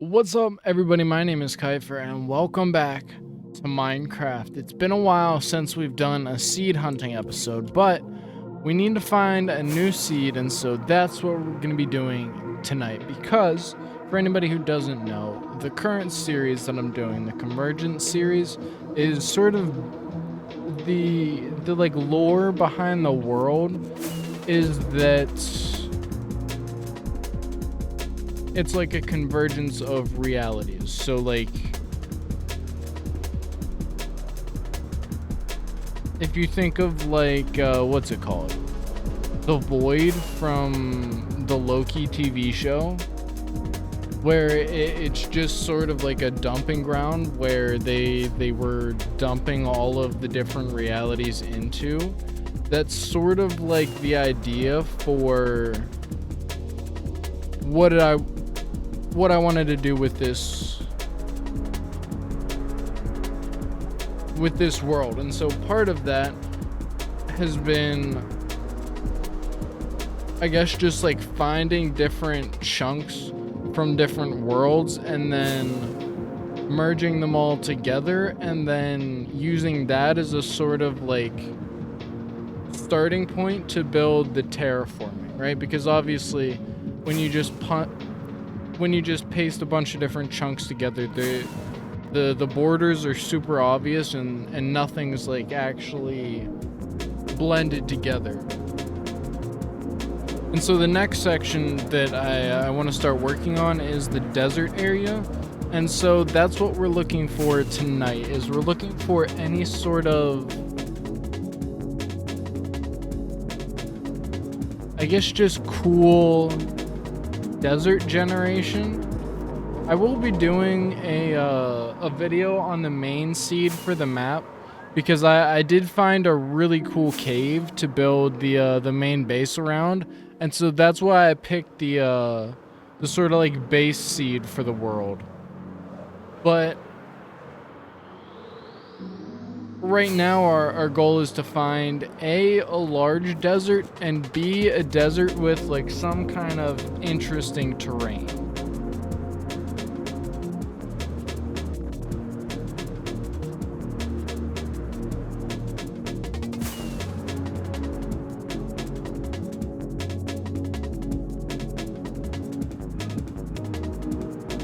What's up, everybody? My name is Kyphxr, and welcome back to Minecraft. It's been a while since we've done a seed hunting episode, but we need to find a new seed, and so that's what we're going to be doing tonight. Because, for anybody who doesn't know, the current series that I'm doing, the Convergence series, is sort of the like lore behind the world is that it's like a convergence of realities. So like if you think of like what's it called, the void from the Loki TV show, where it's just sort of like a dumping ground where they were dumping all of the different realities into. That's sort of like the idea for what I wanted to do with this world. And so part of that has been, I guess, just like finding different chunks from different worlds and then merging them all together and then using that as a sort of like starting point to build the terraforming, right? Because obviously when you just paste a bunch of different chunks together, the borders are super obvious and nothing's like actually blended together. And so the next section that I want to start working on is the desert area. And so that's what we're looking for tonight, is we're looking for any sort of, I guess, just cool desert generation. I will be doing a video on the main seed for the map, because I did find a really cool cave to build the main base around, and so that's why I picked the sort of like base seed for the world. But right now our goal is to find a large desert and B, a desert with like some kind of interesting terrain.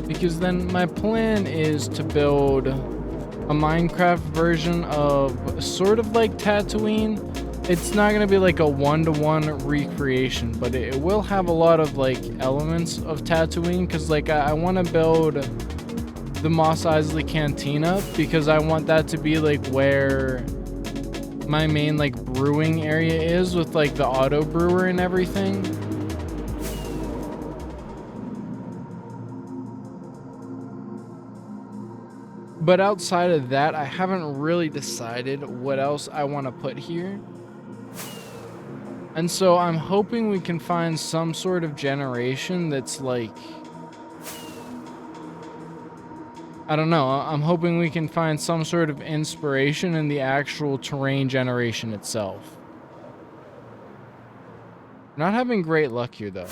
Because then my plan is to build a Minecraft version of sort of like Tatooine. It's not going to be like a one-to-one recreation, but it will have a lot of like elements of Tatooine, because like I want to build the Mos Eisley Cantina, because I want that to be like where my main like brewing area is, with like the auto brewer and everything. But outside of that, I haven't really decided what else I want to put here. And so I'm hoping we can find some sort of generation that's like, I don't know, I'm hoping we can find some sort of inspiration in the actual terrain generation itself. Not having great luck here though.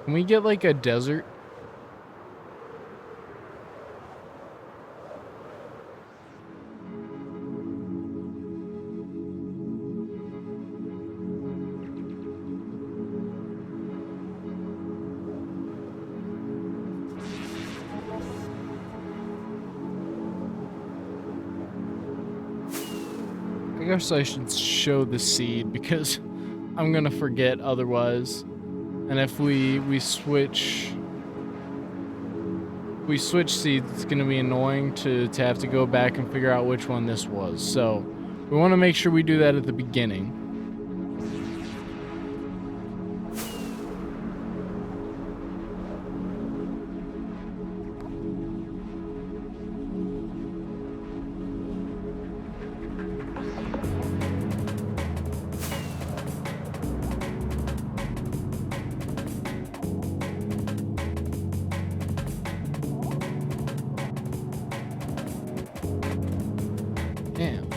Can we get like a desert? I guess I should show the seed, because I'm gonna forget otherwise. And if we switch seeds, it's gonna be annoying to have to go back and figure out which one this was. So we want to make sure we do that at the beginning. Damn.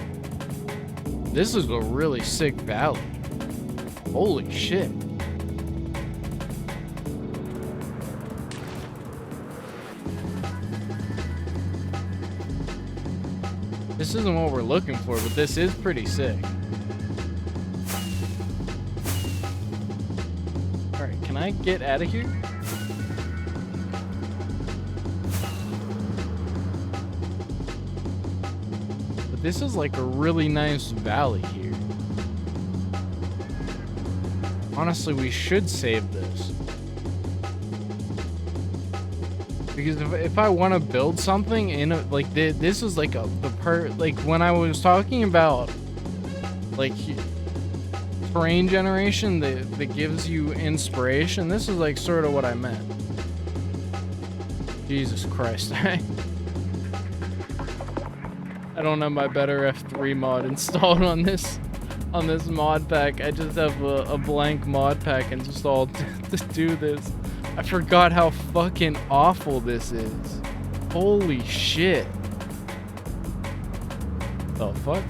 This is a really sick valley. Holy shit. This isn't what we're looking for, but this is pretty sick. Alright, can I get out of here? But this is like a really nice valley here. Honestly, we should save this. Because if I want to build something in a, like this is like like when I was talking about like terrain generation that gives you inspiration, this is like sort of what I meant. Jesus Christ. I don't have my better F3 mod installed on this mod pack. I just have a blank mod pack installed to do this. I forgot how fucking awful this is. Holy shit. The fuck?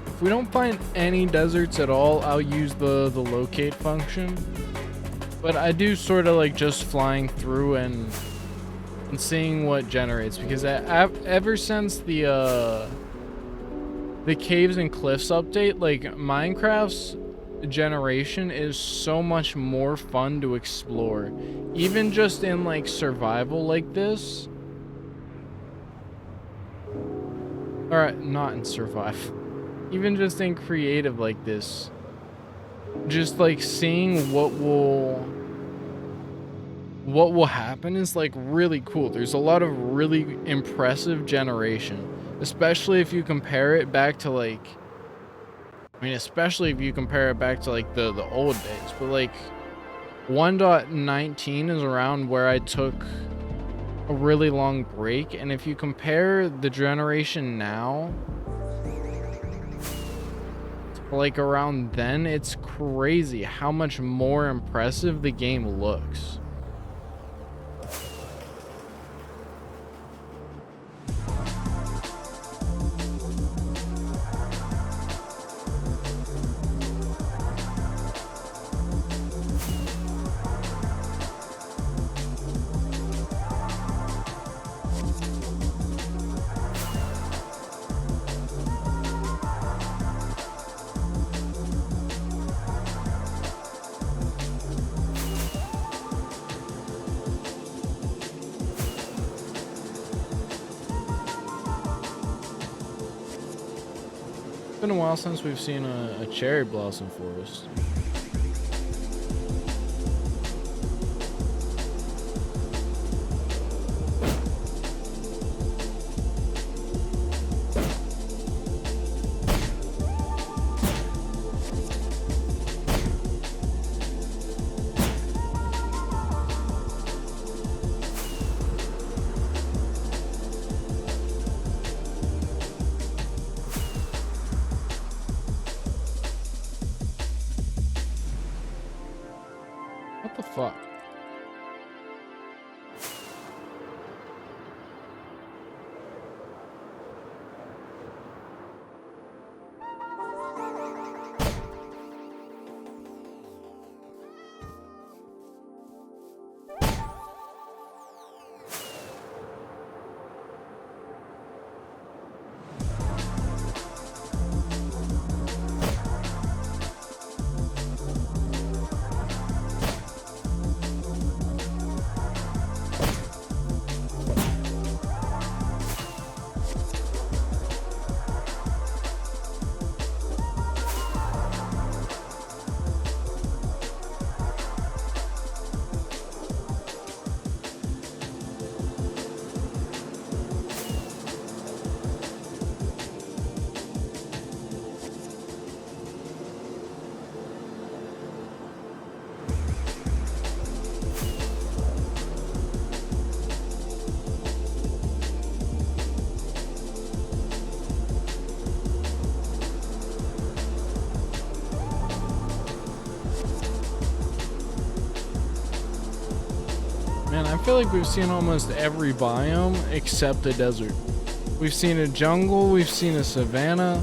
If we don't find any deserts at all, I'll use the locate function. But I do sort of like just flying through and seeing what generates, because ever since the caves and cliffs update, like Minecraft's generation is so much more fun to explore, even just in like survival like this. Alright, not in survival. Even just in creative like this, just like seeing what will happen is like really cool. There's a lot of really impressive generation, especially if you compare it back to like, especially if you compare it back to like the old days. But like 1.19 is around where I took a really long break, and if you compare the generation now, like around then, it's crazy how much more impressive the game looks. It's been a while since we've seen a cherry blossom forest. What the fuck? Man, I feel like we've seen almost every biome except the desert. We've seen a jungle, we've seen a savanna.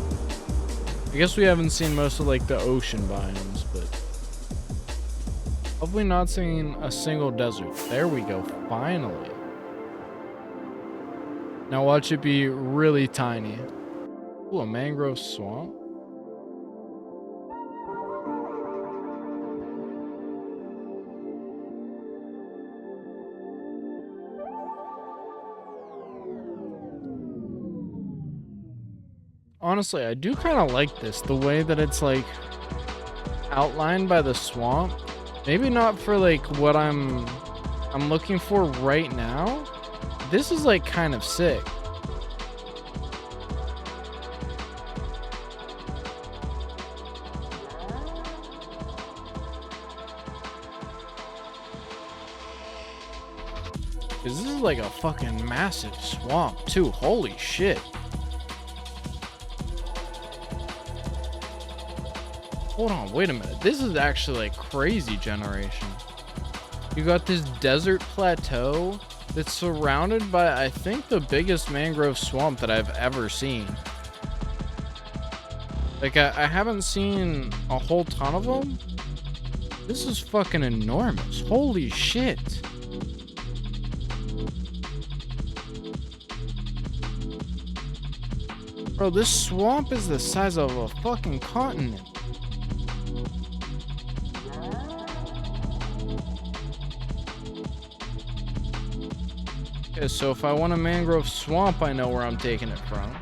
I guess we haven't seen most of like the ocean biomes, but hopefully not seeing a single desert. There we go, finally. Now watch it be really tiny. Ooh, a mangrove swamp. Honestly, I do kind of like this, the way that it's like outlined by the swamp. Maybe not for like what I'm looking for right now. This is like kind of sick. This is like a fucking massive swamp too. Holy shit. Hold on, wait a minute. This is actually like crazy generation. You got this desert plateau that's surrounded by, I think, the biggest mangrove swamp that I've ever seen. Like, I haven't seen a whole ton of them. This is fucking enormous. Holy shit. Bro, this swamp is the size of a fucking continent. Okay, so if I want a mangrove swamp, I know where I'm taking it from.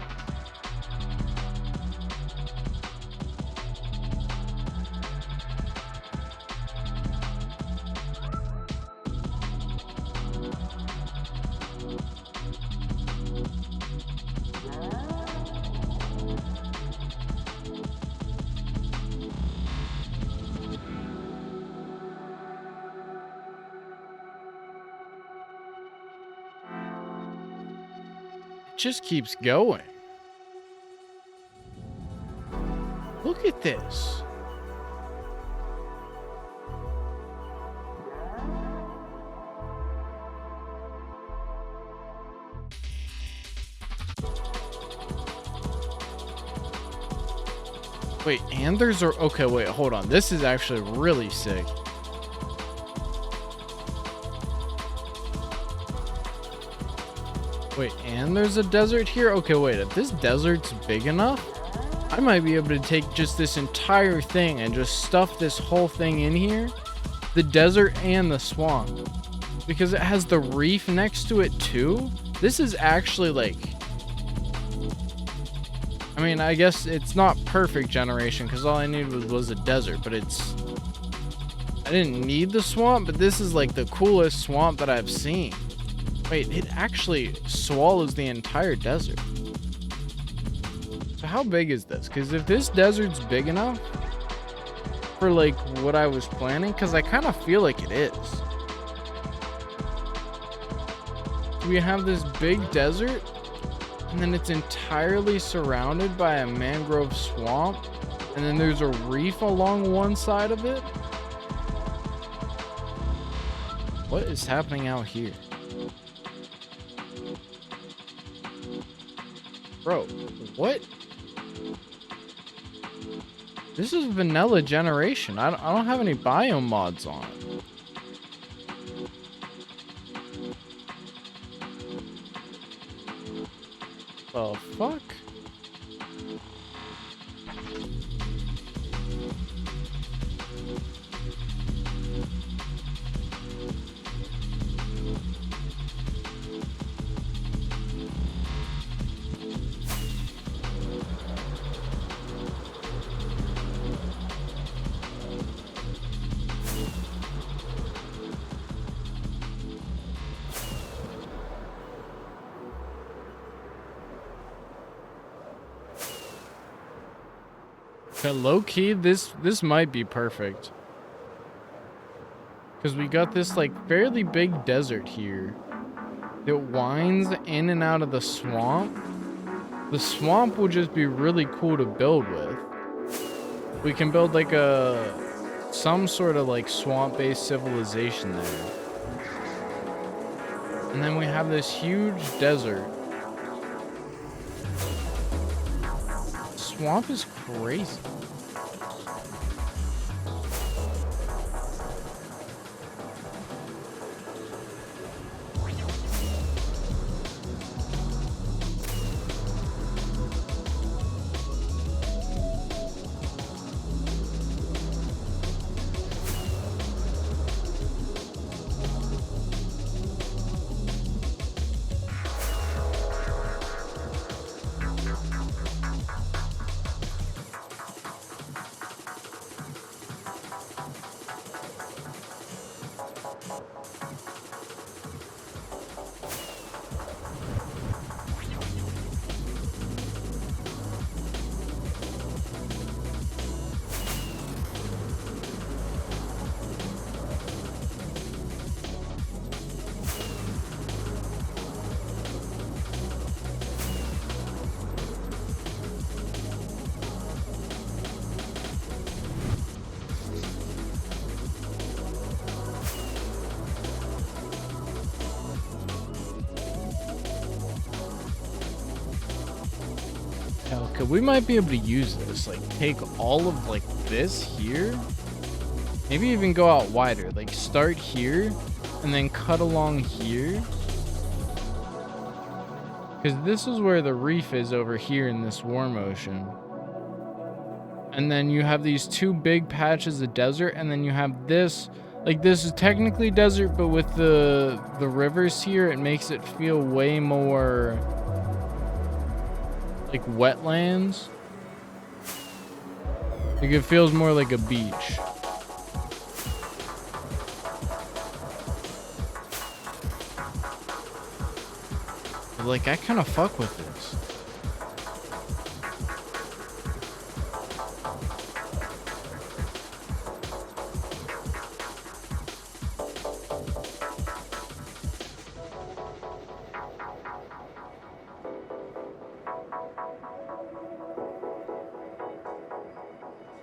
Just keeps going. Look at this. Wait, and there's a... Okay, wait, hold on. This is actually really sick. Wait, and there's a desert here? Okay, wait, if this desert's big enough, I might be able to take just this entire thing and just stuff this whole thing in here. The desert and the swamp. Because it has the reef next to it too. This is actually like... I mean, I guess it's not perfect generation because all I needed was a desert, but it's... I didn't need the swamp, but this is like the coolest swamp that I've seen. Wait, it actually swallows the entire desert. So how big is this? Because if this desert's big enough for like what I was planning, because I kind of feel like it is. We have this big desert, and then it's entirely surrounded by a mangrove swamp, and then there's a reef along one side of it. What is happening out here? Bro, what? This is vanilla generation. I don't have any biome mods on. The fuck? Okay, low-key, this might be perfect. Because we got this, like, fairly big desert here. It winds in and out of the swamp. The swamp will just be really cool to build with. We can build, like, some sort of, like, swamp-based civilization there. And then we have this huge desert. Swamp is crazy. Okay, we might be able to use this, like take all of like this here, maybe even go out wider, like start here and then cut along here, because this is where the reef is over here in this warm ocean. And then you have these two big patches of desert, and then you have this, like this is technically desert, but with the rivers here, it makes it feel way more like wetlands. Like it feels more like a beach. But like I kind of fuck with this.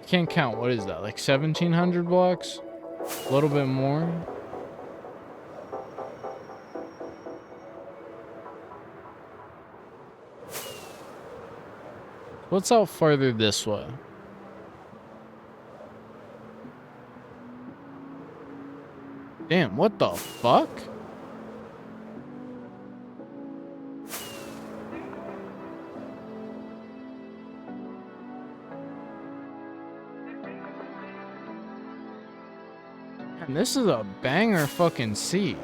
Can't count. What is that? Like 1,700 blocks? A little bit more. What's out farther this way? Damn, what the fuck? And this is a banger fucking seed.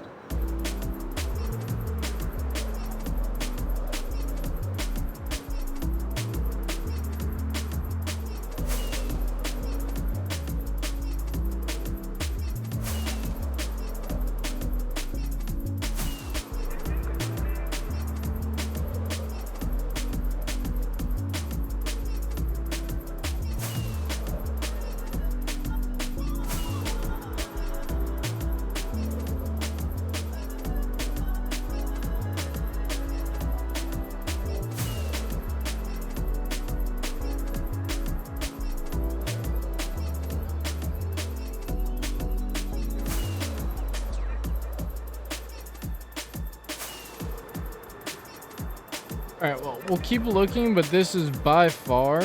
All right, well, we'll keep looking, but this is by far,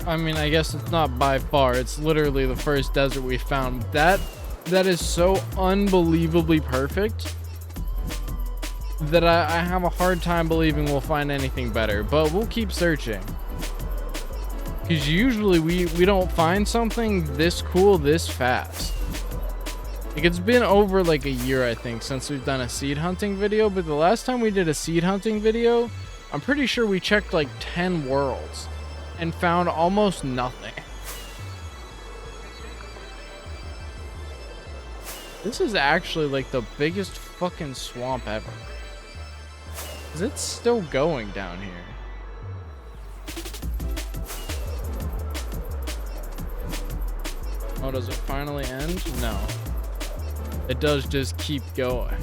I mean, I guess it's not by far, it's literally the first desert we found. That is so unbelievably perfect that I have a hard time believing we'll find anything better, but we'll keep searching. Because usually we don't find something this cool this fast. Like, it's been over like a year, I think, since we've done a seed hunting video, but the last time we did a seed hunting video, I'm pretty sure we checked like 10 worlds and found almost nothing. This is actually like the biggest fucking swamp ever. 'Cause it's still going down here. Oh, does it finally end? No. It does just keep going.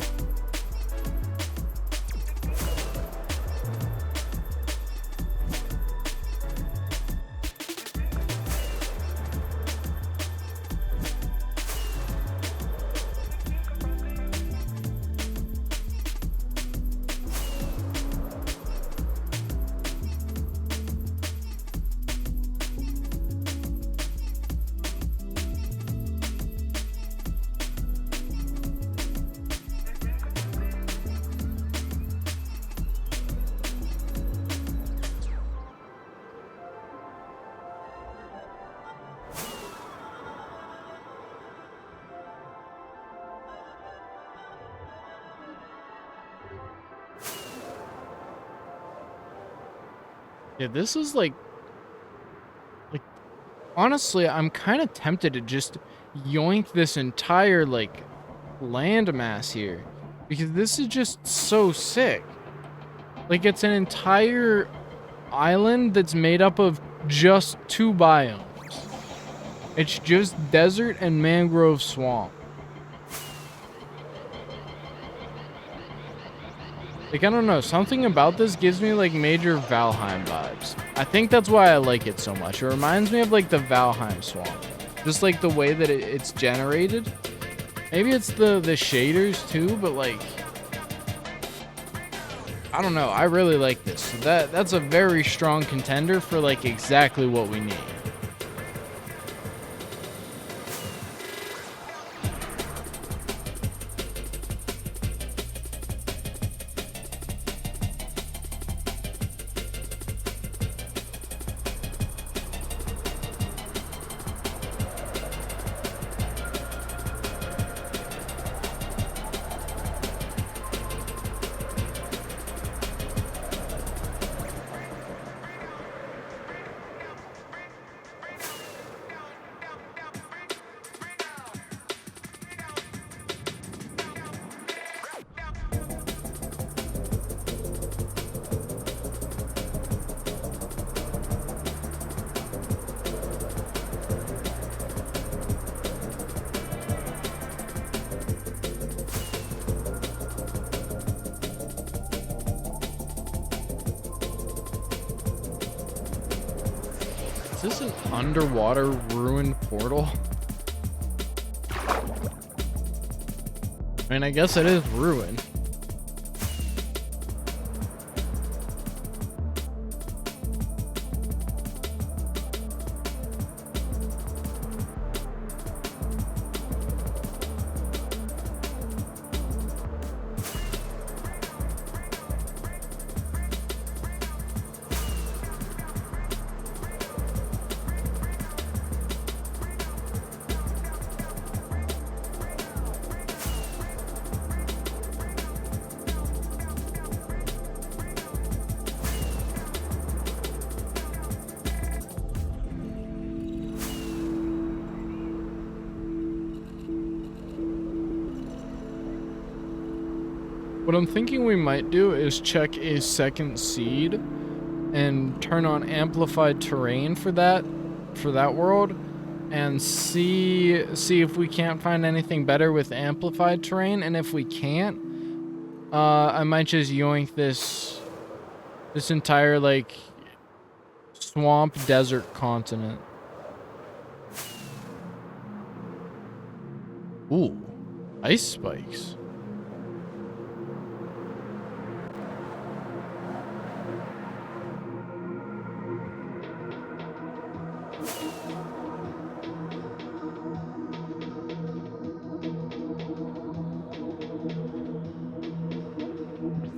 Yeah, this is like honestly, I'm kind of tempted to just yoink this entire like landmass here, because this is just so sick. Like, it's an entire island that's made up of just 2 biomes. It's just desert and mangrove swamp. Like, I don't know, something about this gives me like major Valheim vibes. I think that's why I like it so much. It reminds me of like the Valheim swamp. Just like the way that it's generated. Maybe it's the shaders too, but like, I don't know. I really like this. That's a very strong contender for like exactly what we need. Is this an underwater ruined portal? I mean, I guess it is ruined. What I'm thinking we might do is check a second seed and turn on amplified terrain for that world, and see if we can't find anything better with amplified terrain. And if we can't, I might just yoink this entire like swamp desert continent. Ooh, ice spikes.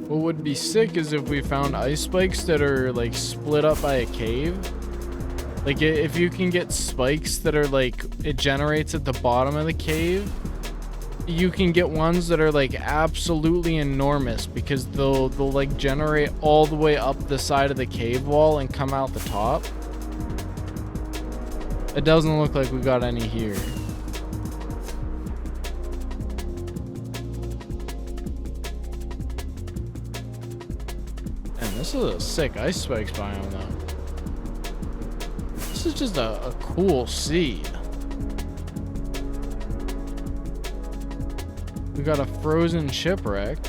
What would be sick is if we found ice spikes that are like split up by a cave. Like, if you can get spikes that are like, it generates at the bottom of the cave, you can get ones that are like absolutely enormous, because they'll like generate all the way up the side of the cave wall and come out the top. It doesn't look like we got any here. Man, this is a sick ice spikes biome though. This is just a cool seed. We got a frozen shipwreck.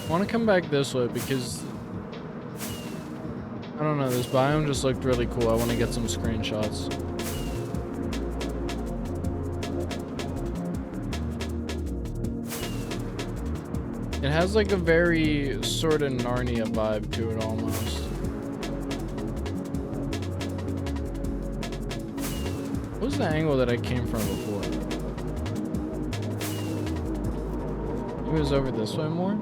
I want to come back this way because I don't know, this biome just looked really cool. I want to get some screenshots. It has like a very sort of Narnia vibe to it almost. What was the angle that I came from before? It was over this way more.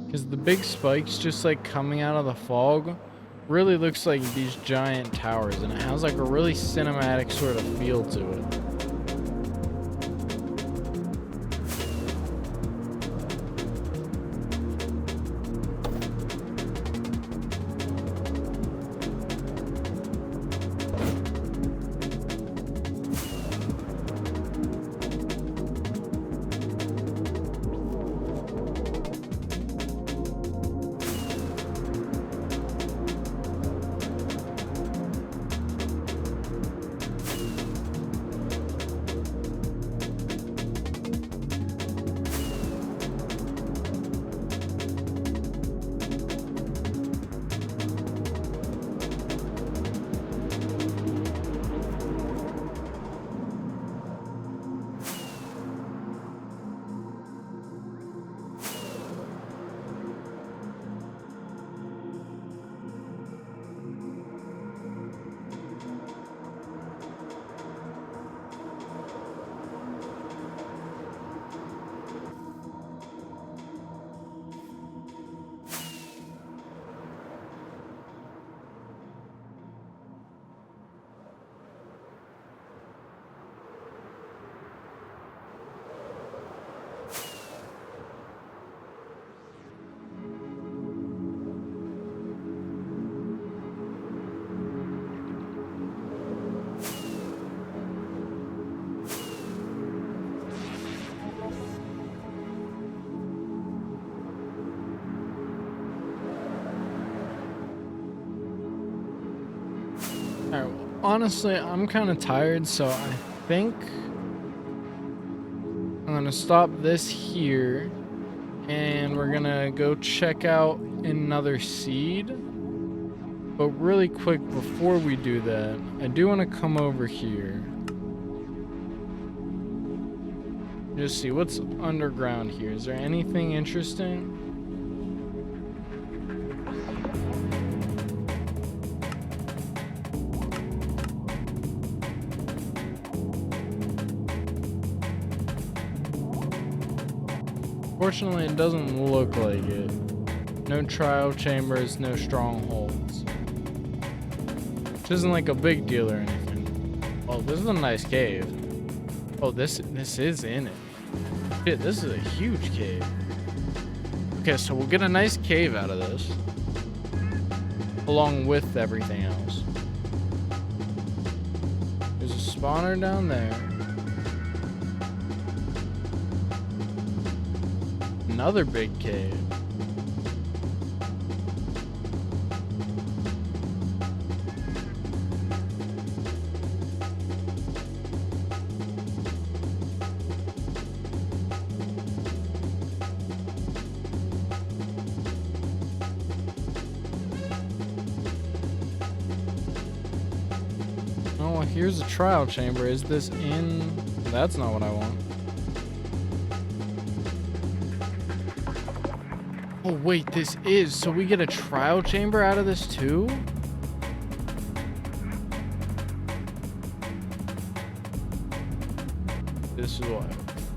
Because the big spikes just like coming out of the fog really looks like these giant towers, and it has like a really cinematic sort of feel to it. Alright, honestly, I'm kind of tired, so I think I'm gonna stop this here, and we're gonna go check out another seed. But really quick, before we do that, I do want to come over here. Just see what's underground here. Is there anything interesting? Fortunately, it doesn't look like it. No trial chambers, no strongholds. Which isn't like a big deal or anything. Oh, this is a nice cave. Oh, this is in it. Shit, this is a huge cave. Okay, so we'll get a nice cave out of this, along with everything else. There's a spawner down there. Another big cave. Oh, well, here's a trial chamber. Is this in? That's not what I want. Oh wait, this is, so we get a trial chamber out of this too? This is what?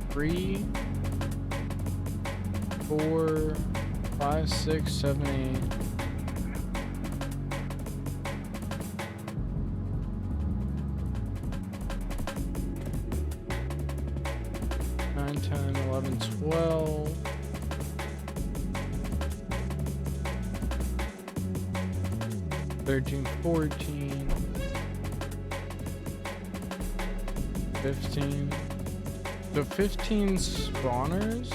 3, 4, 5, 6, 7, 8. 9, 10, 11, 12. 13, 14, 15. The 15 spawners?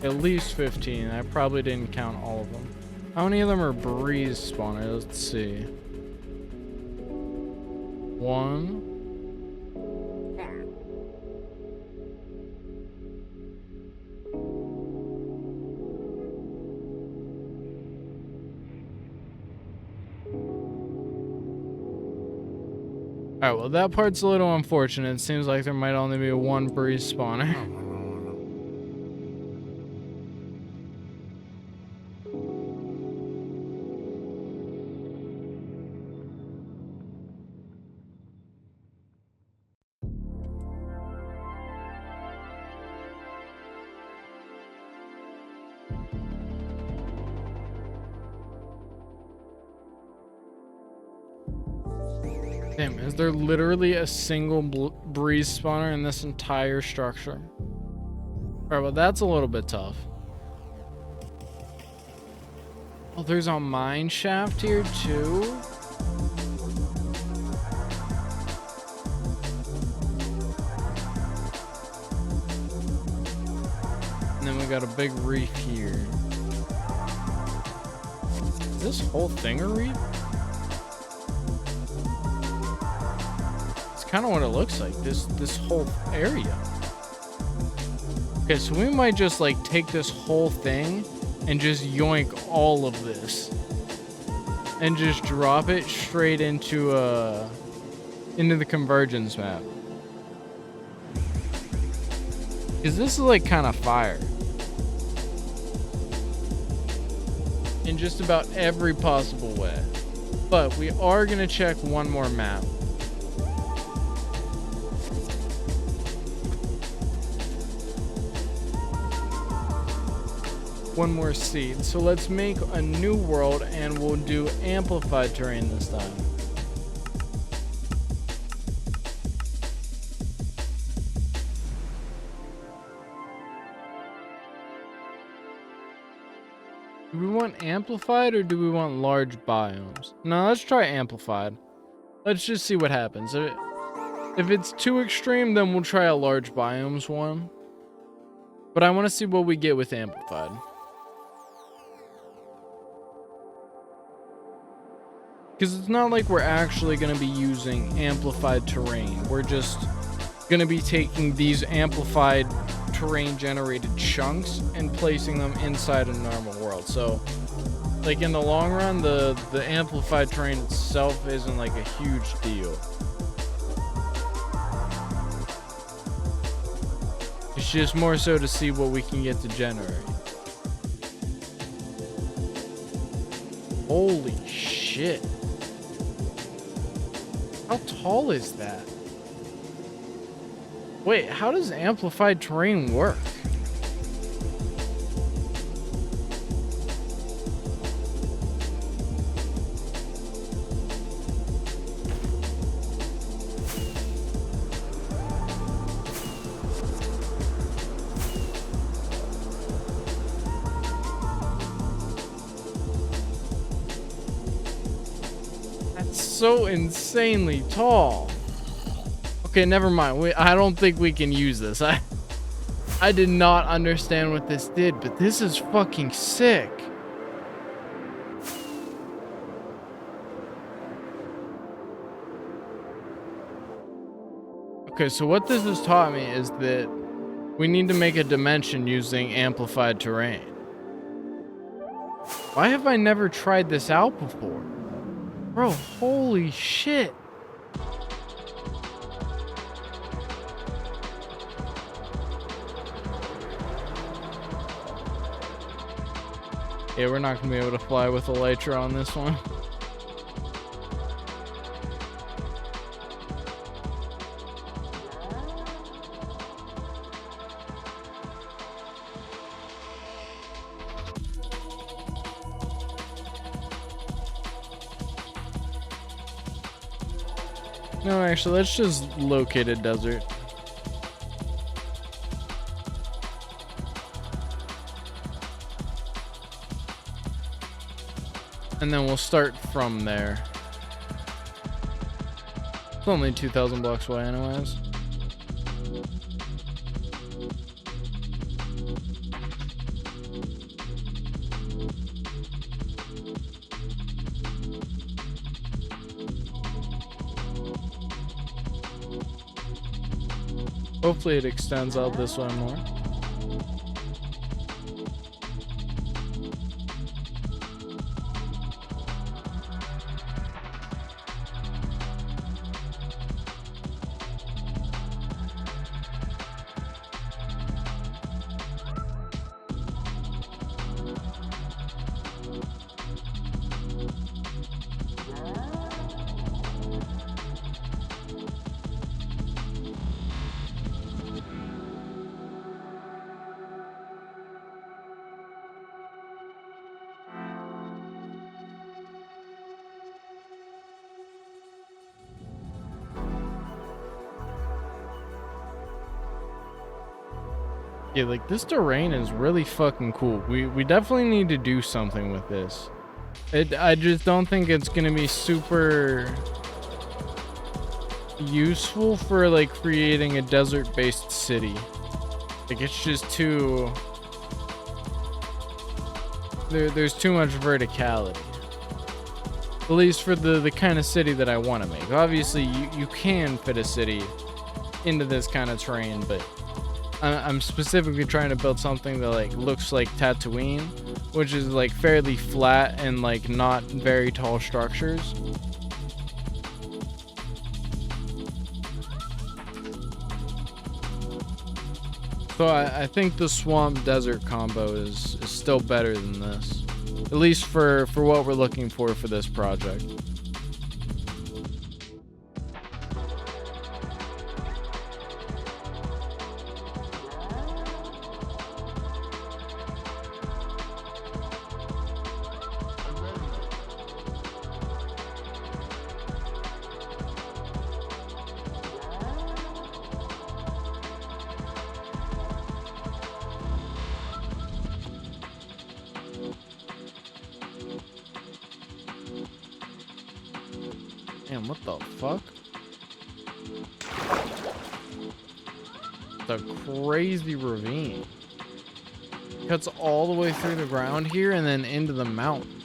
At least 15. I probably didn't count all of them. How many of them are breeze spawners? Let's see. 1. Alright, well that part's a little unfortunate. It seems like there might only be one breeze spawner. Damn, is there literally a single breeze spawner in this entire structure? Alright, well that's a little bit tough. Oh, there's a mine shaft here too? And then we got a big reef here. Is this whole thing a reef? Kind of what it looks like, this whole area. Okay, so we might just like take this whole thing and just yoink all of this and just drop it straight into the Convergence map, because this is like kind of fire in just about every possible way. But we are gonna check one more map. One more seed. So let's make a new world and we'll do amplified terrain this time. Do we want amplified or do we want large biomes? No, let's try amplified. Let's just see what happens. If it's too extreme, then we'll try a large biomes one. But I want to see what we get with amplified. Because it's not like we're actually going to be using amplified terrain. We're just going to be taking these amplified terrain generated chunks and placing them inside a normal world. So, like in the long run, the amplified terrain itself isn't like a huge deal. It's just more so to see what we can get to generate. Holy shit. How tall is that? Wait, how does amplified terrain work? So insanely tall. Okay, never mind. I don't think we can use this. I did not understand what this did, but this is fucking sick. Okay, so what this has taught me is that we need to make a dimension using amplified terrain. Why have I never tried this out before? Bro, holy shit. Yeah, we're not gonna be able to fly with Elytra on this one. No, actually, let's just locate a desert. And then we'll start from there. It's only 2,000 blocks away anyways. Hopefully it extends out this way more. Yeah, like this terrain is really fucking cool. We definitely need to do something with this. I just don't think it's gonna be super useful for like creating a desert-based city. Like it's just too there's too much verticality. At least for the kind of city that I want to make. Obviously, you can fit a city into this kind of terrain, but I'm specifically trying to build something that like looks like Tatooine, which is like fairly flat and like not very tall structures. So I think the swamp desert combo is still better than this, at least for what we're looking for this project. Man, what the fuck? The crazy ravine. Cuts all the way through the ground here and then into the mountain.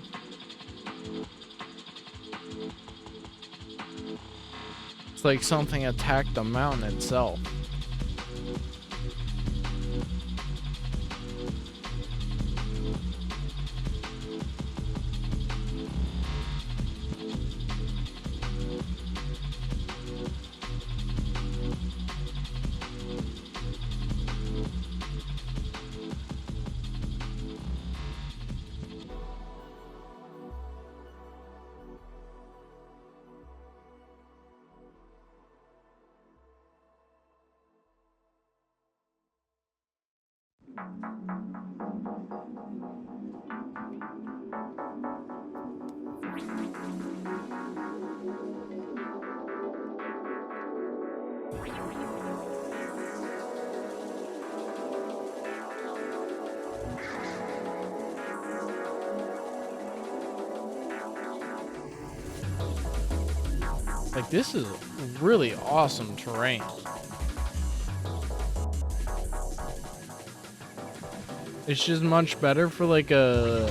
It's like something attacked the mountain itself. Like, this is really awesome terrain. It's just much better for like a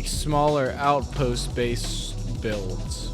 smaller outpost based builds.